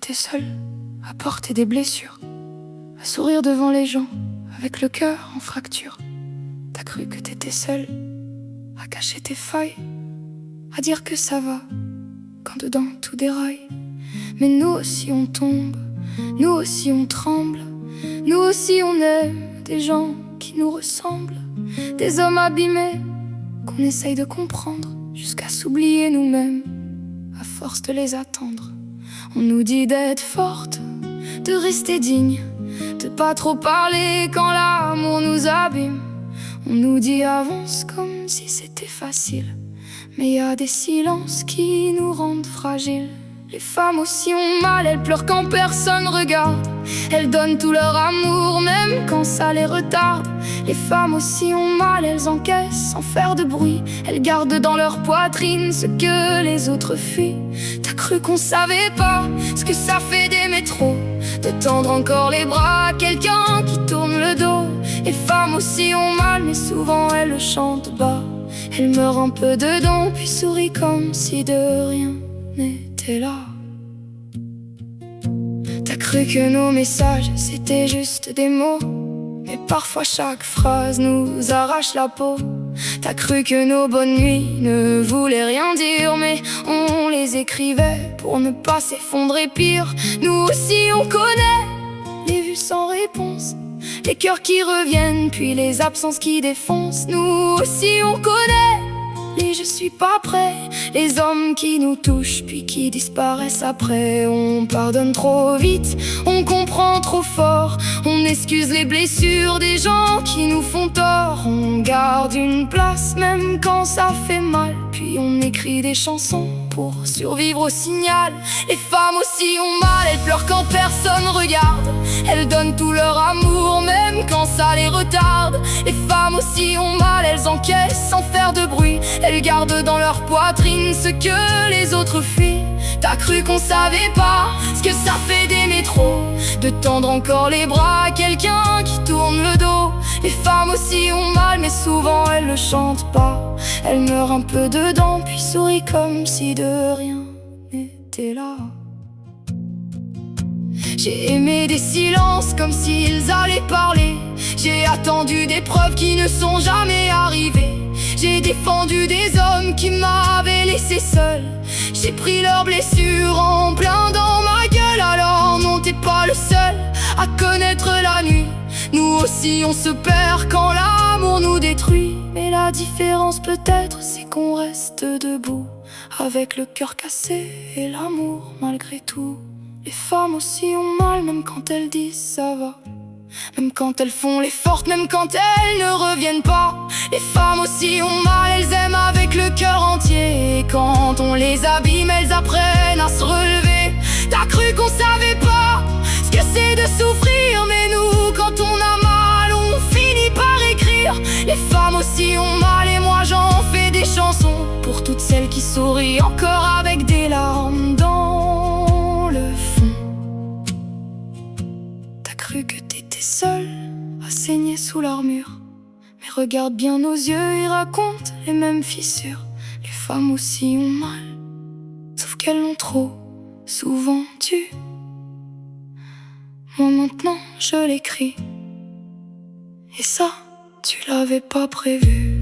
t'étais seule, à porter des blessures, à sourire devant les gens, avec le cœur en fracture. T'as cru que t'étais seule, à cacher tes failles, à dire que ça va, quand dedans tout déraille. Mais nous aussi on tombe, nous aussi on tremble, nous aussi on aime des gens qui nous ressemblent, des hommes abîmés qu'on essaye de comprendre, jusqu'à s'oublier nous-mêmes, à force de les attendre. On nous dit d'être forte, de rester digne, de pas trop parler quand l'amour nous abîme. On nous dit avance comme si c'était facile, mais y a des silences qui nous rendent fragiles. Les femmes aussi ont mal, elles pleurent quand personne regarde, elles donnent tout leur amour même quand ça les retarde. Les femmes aussi ont mal, elles encaissent sans faire de bruit, elles gardent dans leur poitrine ce que les autres fuient. T'as cru qu'on savait pas ce que ça fait d'aimer trop, de tendre encore les bras à quelqu'un qui tourne le dos. Les femmes aussi ont mal, mais souvent elles le chantent bas, elles meurent un peu dedans puis sourient comme si de rien n'était là. T'as cru que nos messages c'était juste des mots, mais parfois chaque phrase nous arrache la peau. T'as cru que nos bonnes nuits ne voulaient rien dire, mais on les écrivait pour ne pas s'effondrer. Pire, nous aussi on connaît les vues sans réponse, les cœurs qui reviennent puis les absences qui défoncent. Nous aussi on connaît les je suis pas prêt, les hommes qui nous touchent puis qui disparaissent après. On pardonne trop vite, on comprend trop fort, on excuse les blessures des gens qui nous font tort. On garde une place même quand ça fait mal, puis on écrit des chansons pour survivre au signal. Les femmes aussi ont mal, elles pleurent quand personne regarde, elles donnent tout leur amour même quand ça les retarde. Les femmes aussi ont mal, elles encaissent sans faire de bruit, elles gardent dans leur poitrine ce que les autres fuient. T'as cru qu'on savait pas ce que ça fait d'aimer trop, de tendre encore les bras à quelqu'un qui tourne le dos. Les femmes aussi ont mal, mais souvent elles le chantent pas, elles meurent un peu dedans puis sourient comme si de rien n'était là. J'ai aimé des silences comme s'ils allaient parler, j'ai attendu des preuves qui ne sont jamais arrivées. J'ai défendu des hommes qui m'avaient laissé seul, j'ai pris leurs blessures en plein dans ma gueule. Alors non, t'es pas le seul à connaître la nuit, nous aussi on se perd quand l'amour nous détruit. Mais la différence peut-être c'est qu'on reste debout, avec le cœur cassé et l'amour malgré tout. Les femmes aussi ont mal même quand elles disent ça va, même quand elles font les fortes, même quand elles ne reviennent pas. Les femmes aussi ont mal, elles aiment avec le cœur entier, et quand on les abîme, elles apprennent à se relever. T'as cru qu'on savait pas ce que c'est de souffrir, mais nous, quand on a mal, on finit par écrire. Les femmes aussi ont mal, et moi j'en fais des chansons pour toutes celles qui sourient encore avec des larmes dans le fond. T'as cru que t'étais seule à saigner sous l'armure, mais regarde bien nos yeux, ils racontent les mêmes fissures. Les femmes aussi ont mal, sauf qu'elles l'ont trop souvent dû. Moi maintenant je l'écris, et ça tu l'avais pas prévu.